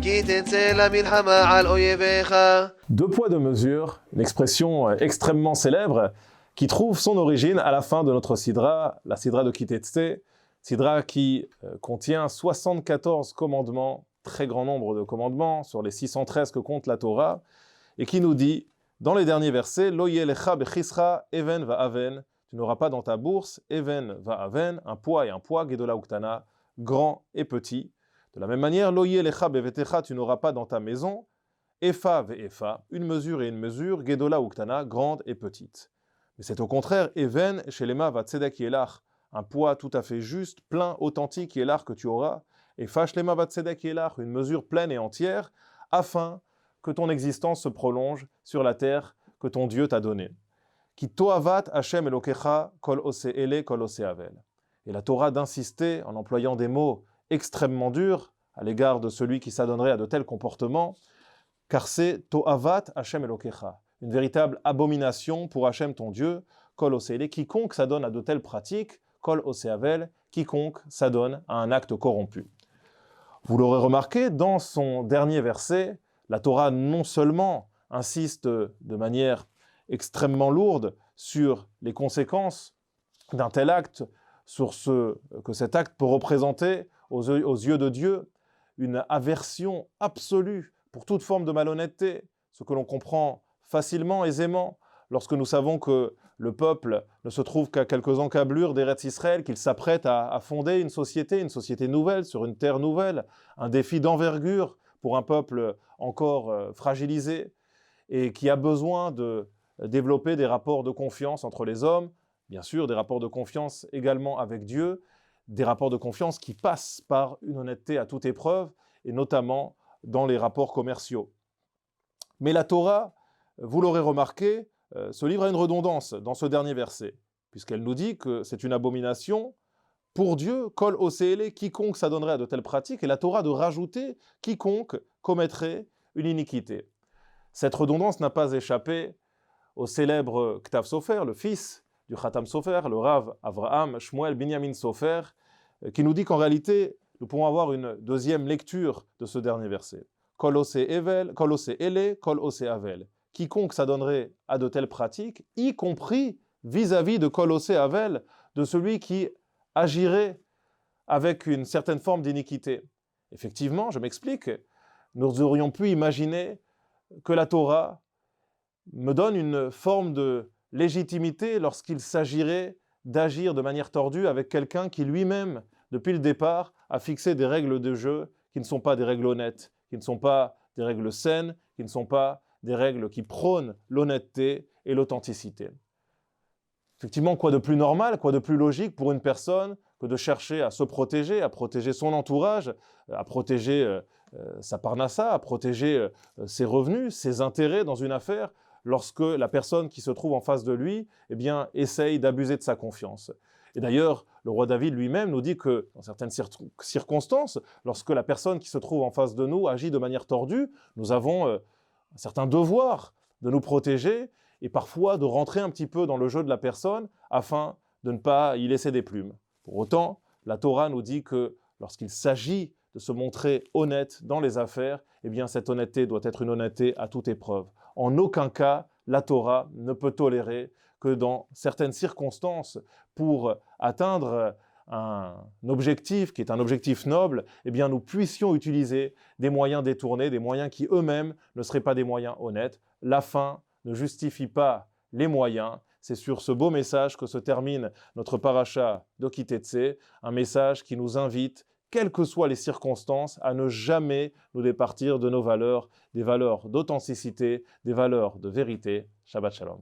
כי תצא למלחמה על אויביך. Deux poids, deux mesures, une expression extrêmement célèbre qui trouve son origine à la fin de notre Sidra, la Sidra de Kitetse, Sidra qui contient 74 commandements, très grand nombre de commandements, sur les 613 que compte la Torah, et qui nous dit, dans les derniers versets, Lo yelecha bechisra even va aven, tu n'auras pas dans ta bourse, even va aven, un poids et un poids, gedola uktana, grand et petit. De la même manière, Lo yelecha bevetecha, tu n'auras pas dans ta maison, Efa ve Efa, une mesure et une mesure, Gedola Uktana, grande et petite. Mais c'est au contraire, Even, Shelema va Tzedek Yelach, un poids tout à fait juste, plein, authentique Yelach que tu auras, et Shelema va Tzedek Yelach, une mesure pleine et entière, afin que ton existence se prolonge sur la terre que ton Dieu t'a donnée. Ki toavat Hashem Elokecha, kol ose ele, kol ose avel. Et la Torah d'insister, en employant des mots extrêmement durs, à l'égard de celui qui s'adonnerait à de tels comportements, car c'est To'avat Hashem Elokecha, une véritable abomination pour Hashem ton Dieu, Kol Oseele, quiconque s'adonne à de telles pratiques, Kol Oseavel, quiconque s'adonne à un acte corrompu. Vous l'aurez remarqué, dans son dernier verset, la Torah non seulement insiste de manière extrêmement lourde sur les conséquences d'un tel acte, sur ce que cet acte peut représenter aux yeux de Dieu, une aversion absolue pour toute forme de malhonnêteté, ce que l'on comprend facilement, aisément, lorsque nous savons que le peuple ne se trouve qu'à quelques encablures d'Eretz Israël, qu'il s'apprête à fonder une société nouvelle, sur une terre nouvelle, un défi d'envergure pour un peuple encore fragilisé, et qui a besoin de développer des rapports de confiance entre les hommes, bien sûr des rapports de confiance également avec Dieu, des rapports de confiance qui passent par une honnêteté à toute épreuve, et notamment dans les rapports commerciaux. Mais la Torah, vous l'aurez remarqué, se livre à une redondance dans ce dernier verset, puisqu'elle nous dit que c'est une abomination pour Dieu, kol oseele, quiconque s'adonnerait à de telles pratiques, et la Torah de rajouter quiconque commettrait une iniquité. Cette redondance n'a pas échappé au célèbre Ktav Sofer, le fils du Khatam Sofer, le Rav Avraham Shmuel Binyamin Sofer, qui nous dit qu'en réalité, nous pouvons avoir une deuxième lecture de ce dernier verset. Kol ose evel, kol ose ele, kol ose avel. Quiconque s'adonnerait à de telles pratiques, y compris vis-à-vis de kol ose avel, de celui qui agirait avec une certaine forme d'iniquité. Effectivement, je m'explique, nous aurions pu imaginer que la Torah me donne une forme de légitimité lorsqu'il s'agirait d'agir de manière tordue avec quelqu'un qui lui-même, depuis le départ, a fixé des règles de jeu qui ne sont pas des règles honnêtes, qui ne sont pas des règles saines, qui ne sont pas des règles qui prônent l'honnêteté et l'authenticité. Effectivement, quoi de plus normal, quoi de plus logique pour une personne que de chercher à se protéger, à protéger son entourage, à protéger sa parnassa, à protéger ses revenus, ses intérêts dans une affaire, lorsque la personne qui se trouve en face de lui, eh bien, essaye d'abuser de sa confiance. Et d'ailleurs, le roi David lui-même nous dit que, dans certaines circonstances, lorsque la personne qui se trouve en face de nous agit de manière tordue, nous avons un certain devoir de nous protéger et parfois de rentrer un petit peu dans le jeu de la personne afin de ne pas y laisser des plumes. Pour autant, la Torah nous dit que lorsqu'il s'agit de se montrer honnête dans les affaires, eh bien cette honnêteté doit être une honnêteté à toute épreuve. En aucun cas, la Torah ne peut tolérer que dans certaines circonstances, pour atteindre un objectif qui est un objectif noble, eh bien nous puissions utiliser des moyens détournés, des moyens qui eux-mêmes ne seraient pas des moyens honnêtes. La fin ne justifie pas les moyens. C'est sur ce beau message que se termine notre paracha d'Okitetse, un message qui nous invite, quelles que soient les circonstances, à ne jamais nous départir de nos valeurs, des valeurs d'authenticité, des valeurs de vérité. Shabbat Shalom.